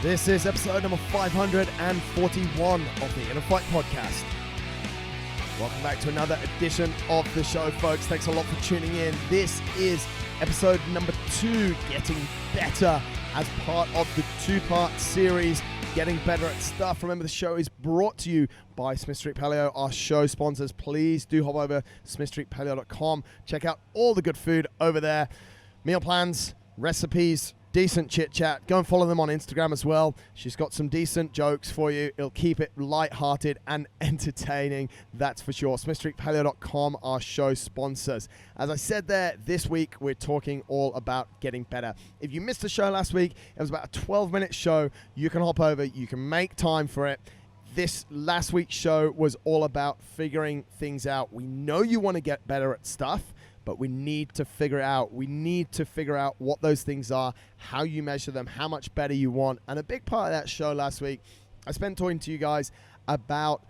This is episode number 541 of the InnerFight podcast. Welcome back to another edition of the show, folks. Thanks a lot for tuning in. This is episode number 2, Getting Better, as part of the 2-part series, Getting Better at Stuff. Remember, the show is brought to you by Smith Street Paleo, our show sponsors. Please do hop over to smithstreetpaleo.com. Check out all the good food over there. Meal plans, recipes, decent chit chat. Go and follow them on Instagram as well. She's got some decent jokes for you. It'll keep it light-hearted and entertaining, that's for sure. SmithStreetPaleo.com, our show sponsors. As I said there, this week we're talking all about getting better. If you missed the show last week, it was about a 12-minute show. You can hop over. You can make time for it. This last week's show was all about figuring things out. We know you want to get better at stuff, but we need to figure it out. We need to figure out what those things are, how you measure them, how much better you want. And a big part of that show last week, I spent talking to you guys about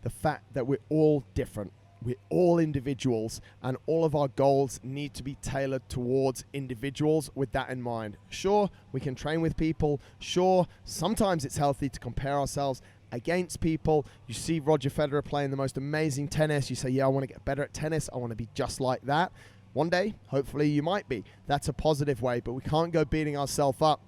the fact that we're all different. We're all individuals, and all of our goals need to be tailored towards individuals with that in mind. Sure, we can train with people. Sure, sometimes it's healthy to compare ourselves against people. You see Roger Federer playing the most amazing tennis. You say, yeah, I want to get better at tennis. I want to be just like that. One day, hopefully you might be. That's a positive way, but we can't go beating ourselves up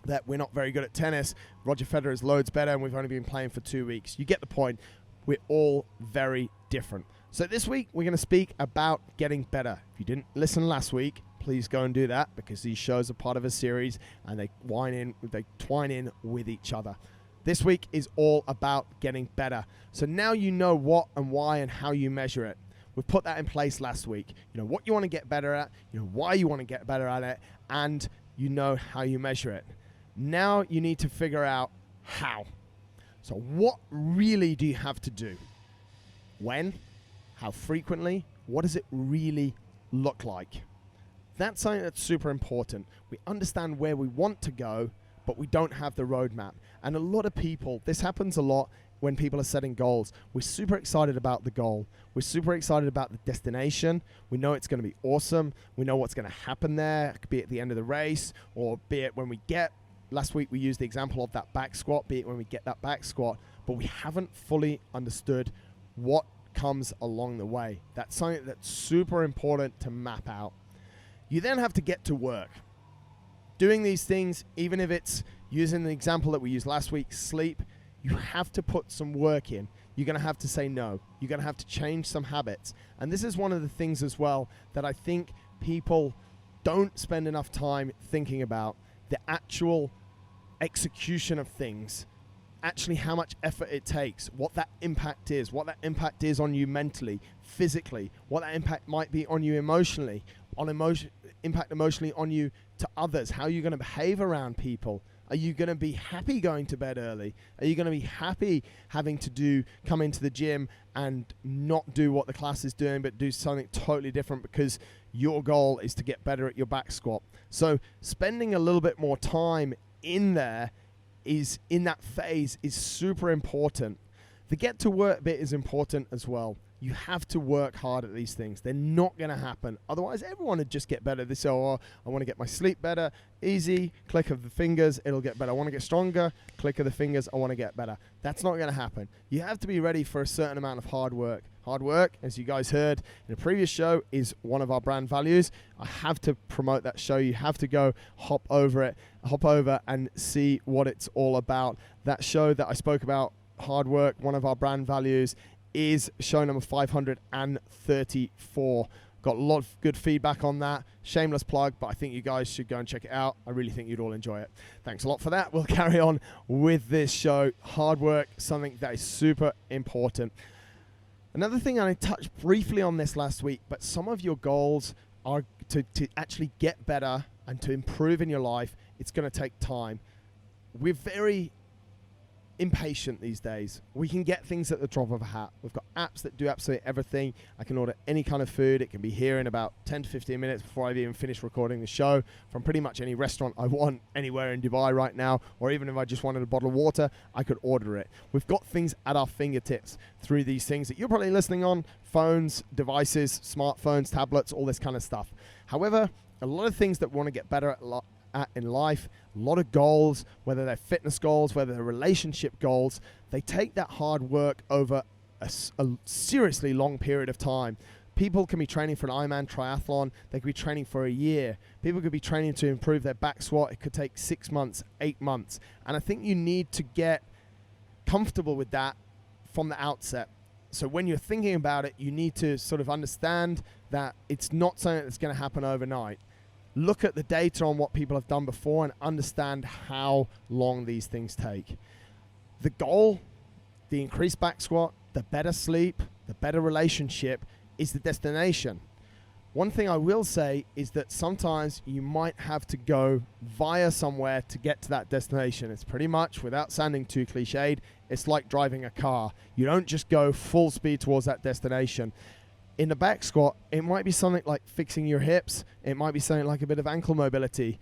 that we're not very good at tennis. Roger Federer is loads better and we've only been playing for 2 weeks. You get the point. We're all very different. So this week, we're going to speak about getting better. If you didn't listen last week, please go and do that, because these shows are part of a series and they twine in with each other. This week is all about getting better. So now you know what and why and how you measure it. We've put that in place last week. You know what you want to get better at, you know why you want to get better at it, and you know how you measure it. Now you need to figure out how. So what really do you have to do? When? How frequently? What does it really look like? That's something that's super important. We understand where we want to go, but we don't have the roadmap. And a lot of people, this happens a lot when people are setting goals. We're super excited about the goal. We're super excited about the destination. We know it's going to be awesome. We know what's going to happen there, be it at the end of the race, or be it when we get, last week we used the example of that back squat, be it when we get that back squat, but we haven't fully understood what comes along the way. That's something that's super important to map out. You then have to get to work. Doing these things, even if it's using the example that we used last week, sleep, you have to put some work in. You're going to have to say no. You're going to have to change some habits. And this is one of the things as well that I think people don't spend enough time thinking about. The actual execution of things, actually how much effort it takes, what that impact is on you mentally, physically, what that impact might be on you emotionally, impact emotionally on you to others, how you're going to behave around people. Are you going to be happy going to bed early? Are you going to be happy having to come into the gym and not do what the class is doing, but do something totally different because your goal is to get better at your back squat? So spending a little bit more time in there is in that phase is super important. The get to work bit is important as well. You have to work hard at these things. They're not going to happen. Otherwise, everyone would just get better. They say, oh, I want to get my sleep better. Easy, click of the fingers, it'll get better. I want to get stronger, click of the fingers, I want to get better. That's not going to happen. You have to be ready for a certain amount of hard work. Hard work, as you guys heard in a previous show, is one of our brand values. I have to promote that show. You have to go hop over and see what it's all about. That show that I spoke about, hard work, one of our brand values, is show number 534. Got a lot of good feedback on that. Shameless plug, but I think you guys should go and check it out. I really think you'd all enjoy it. Thanks a lot for that. We'll carry on with this show. Hard work, something that is super important. Another thing, and I touched briefly on this last week, but some of your goals are to actually get better and to improve in your life. It's going to take time. We're very impatient these days. We can get things at the drop of a hat. We've got apps that do absolutely everything. I can order any kind of food. It can be here in about 10 to 15 minutes before I've even finished recording the show, from pretty much any restaurant I want anywhere in Dubai right now, or even if I just wanted a bottle of water, I could order it. We've got things at our fingertips through these things that you're probably listening on, phones, devices, smartphones, tablets, all this kind of stuff. However, a lot of things that we want to get better at in life, a lot of goals, whether they're fitness goals, whether they're relationship goals, they take that hard work over a seriously long period of time. People can be training for an Ironman triathlon. They could be training for a year. People could be training to improve their back squat. It could take 6 months, 8 months. And I think you need to get comfortable with that from the outset. So when you're thinking about it, you need to sort of understand that it's not something that's going to happen overnight. Look at the data on what people have done before and understand how long these things take. The goal, the increased back squat, the better sleep, the better relationship is the destination. One thing I will say is that sometimes you might have to go via somewhere to get to that destination. It's pretty much, without sounding too cliched, it's like driving a car. You don't just go full speed towards that destination. In the back squat, it might be something like fixing your hips. It might be something like a bit of ankle mobility.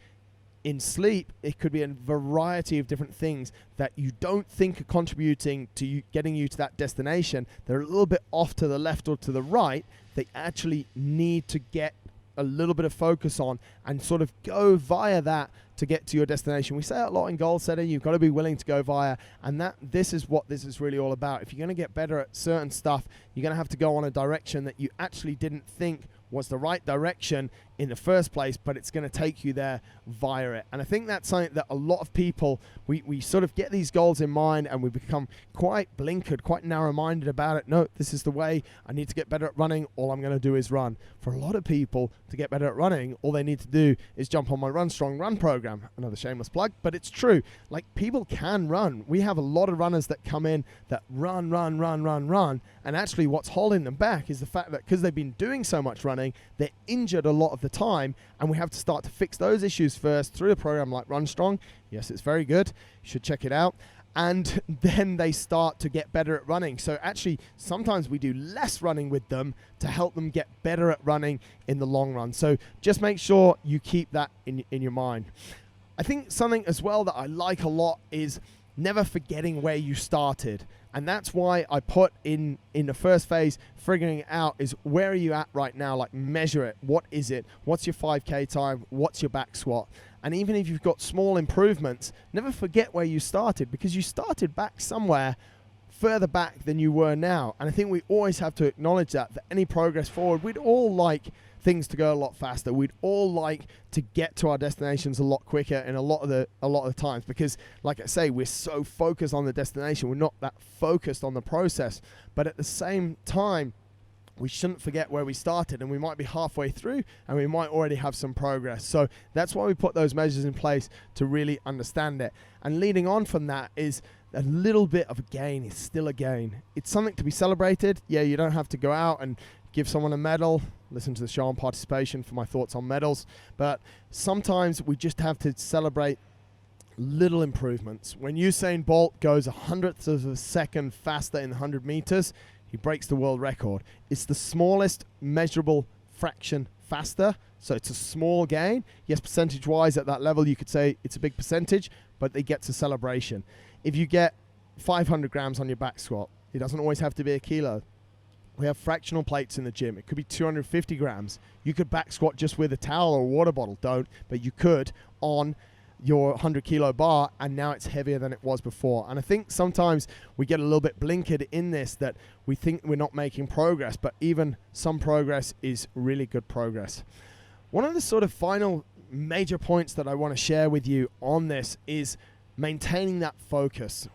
In sleep, it could be a variety of different things that you don't think are contributing to you getting you to that destination. They're a little bit off to the left or to the right. They actually need to get a little bit of focus on and sort of go via that to get to your destination. We say a lot in goal setting, you've got to be willing to go via, and this is what this is really all about. If you're going to get better at certain stuff, you're going to have to go on a direction that you actually didn't think was the right direction in the first place, but it's going to take you there via it. And I think that's something that a lot of people, we sort of get these goals in mind and we become quite blinkered, quite narrow-minded about it. No, this is the way. I need to get better at running. All I'm going to do is run. For a lot of people, to get better at running, all they need to do is jump on my Run Strong Run program. Another shameless plug, but it's true. Like, people can run. We have a lot of runners that come in that run, and actually what's holding them back is the fact that because they've been doing so much running, they're injured a lot of the time, and we have to start to fix those issues first through a program like Run Strong. Yes, it's very good. You should check it out. And then they start to get better at running. So actually, sometimes we do less running with them to help them get better at running in the long run. So just make sure you keep that in your mind. I think something as well that I like a lot is never forgetting where you started. And that's why I put in the first phase, figuring it out, is where are you at right now? Like, measure it. What is it? What's your 5K time? What's your back squat? And even if you've got small improvements, never forget where you started, because you started back somewhere further back than you were now. And I think we always have to acknowledge that any progress forward, we'd all like things to go a lot faster. We'd all like to get to our destinations a lot quicker in a lot of the times, because like I say, we're so focused on the destination, we're not that focused on the process. But at the same time, we shouldn't forget where we started, and we might be halfway through and we might already have some progress. So that's why we put those measures in place, to really understand it. And leading on from that is a little bit of a gain is still a gain. It's something to be celebrated. Yeah, you don't have to go out and give someone a medal. Listen to the show on participation for my thoughts on medals. But sometimes we just have to celebrate little improvements. When Usain Bolt goes 1/100th of a second faster in 100 meters, he breaks the world record. It's the smallest measurable fraction faster, so it's a small gain. Yes, percentage-wise at that level, you could say it's a big percentage, but it gets a celebration. If you get 500 grams on your back squat, it doesn't always have to be a kilo. We have fractional plates in the gym. It could be 250 grams. You could back squat just with a towel or a water bottle. Don't, but you could on your 100 kilo bar, and now it's heavier than it was before. And I think sometimes we get a little bit blinkered in this, that we think we're not making progress, but even some progress is really good progress. One of the sort of final major points that I want to share with you on this is maintaining that focus.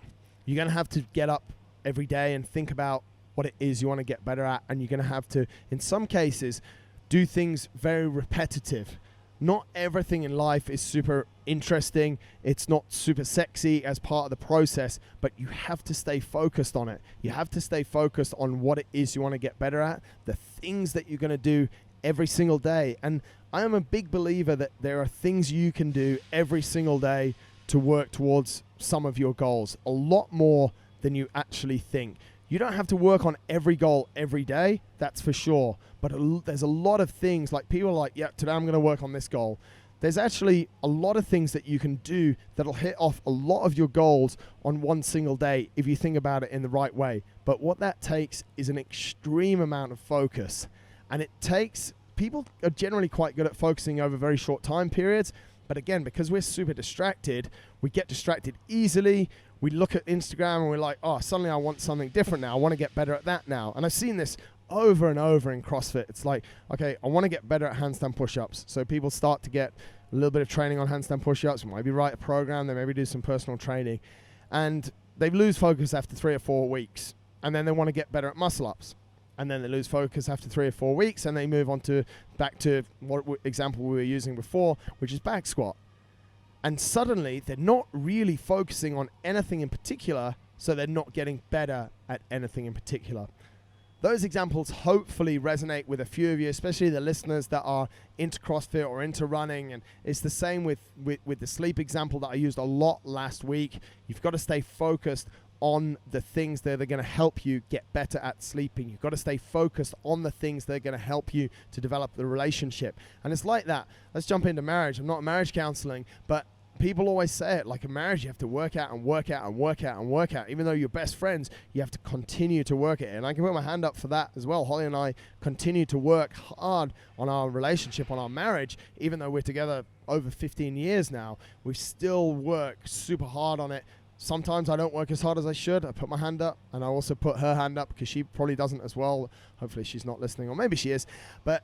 You're going to have to get up every day and think about what it is you want to get better at, and you're going to have to, in some cases, do things very repetitive. Not everything in life is super interesting. It's not super sexy as part of the process, but you have to stay focused on it. You have to stay focused on what it is you want to get better at, the things that you're going to do every single day. And I am a big believer that there are things you can do every single day to work towards some of your goals, a lot more than you actually think. You don't have to work on every goal every day, that's for sure. But there's a lot of things, like people are like, yeah, today I'm going to work on this goal. There's actually a lot of things that you can do that'll hit off a lot of your goals on one single day if you think about it in the right way. But what that takes is an extreme amount of focus. And it takes, people are generally quite good at focusing over very short time periods. But again, because we're super distracted, we get distracted easily. We look at Instagram and we're like, oh, suddenly I want something different now. I want to get better at that now. And I've seen this over and over in CrossFit. It's like, okay, I want to get better at handstand push-ups. So people start to get a little bit of training on handstand push-ups, maybe write a program, they maybe do some personal training, and they lose focus after 3 or 4 weeks. And then they want to get better at muscle-ups. And then they lose focus after 3 or 4 weeks, and they move on to back to what example we were using before, which is back squat. And suddenly they're not really focusing on anything in particular, so they're not getting better at anything in particular. Those examples hopefully resonate with a few of you, especially the listeners that are into CrossFit or into running. And it's the same with the sleep example that I used a lot last week. You've got to stay focused on the things that are going to help you get better at sleeping. You've got to stay focused on the things that are going to help you to develop the relationship. And it's like that. Let's jump into marriage. I'm not marriage counseling, but people always say it, like a marriage, you have to work out and work out and work out and work out. Even though you're best friends, you have to continue to work it. And I can put my hand up for that as well. Holly and I continue to work hard on our relationship, on our marriage. Even though we're together over 15 years now, we still work super hard on it. Sometimes I don't work as hard as I should. I put my hand up, and I also put her hand up because she probably doesn't as well. Hopefully she's not listening, or maybe she is. But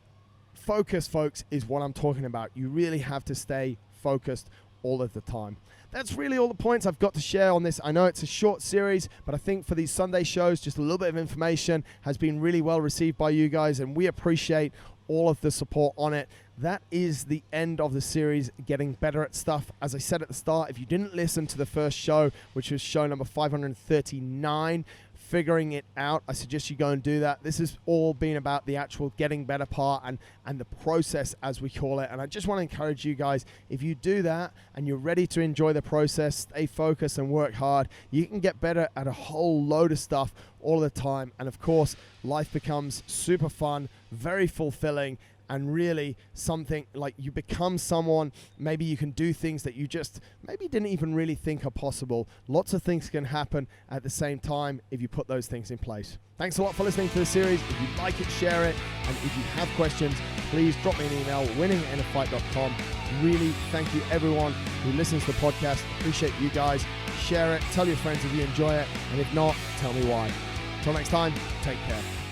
focus, folks, is what I'm talking about. You really have to stay focused all of the time. That's really all the points I've got to share on this. I know it's a short series, but I think for these Sunday shows, just a little bit of information has been really well received by you guys, and we appreciate all of the support on it. That is the end of the series, Getting Better at Stuff. As I said at the start, if you didn't listen to the first show, which was show number 539, Figuring It Out, I suggest you go and do that. This has all been about the actual getting better part and the process, as we call it. And I just want to encourage you guys, if you do that and you're ready to enjoy the process, stay focused and work hard, you can get better at a whole load of stuff all the time. And of course, life becomes super fun, very fulfilling, and really something like you become someone. Maybe you can do things that you just maybe didn't even really think are possible. Lots of things can happen at the same time if you put those things in place. Thanks a lot for listening to the series. If you like it, share it. And if you have questions, please drop me an email, winning@innerfight.com. Really thank you everyone who listens to the podcast. Appreciate you guys. Share it. Tell your friends if you enjoy it. And if not, tell me why. Until next time, take care.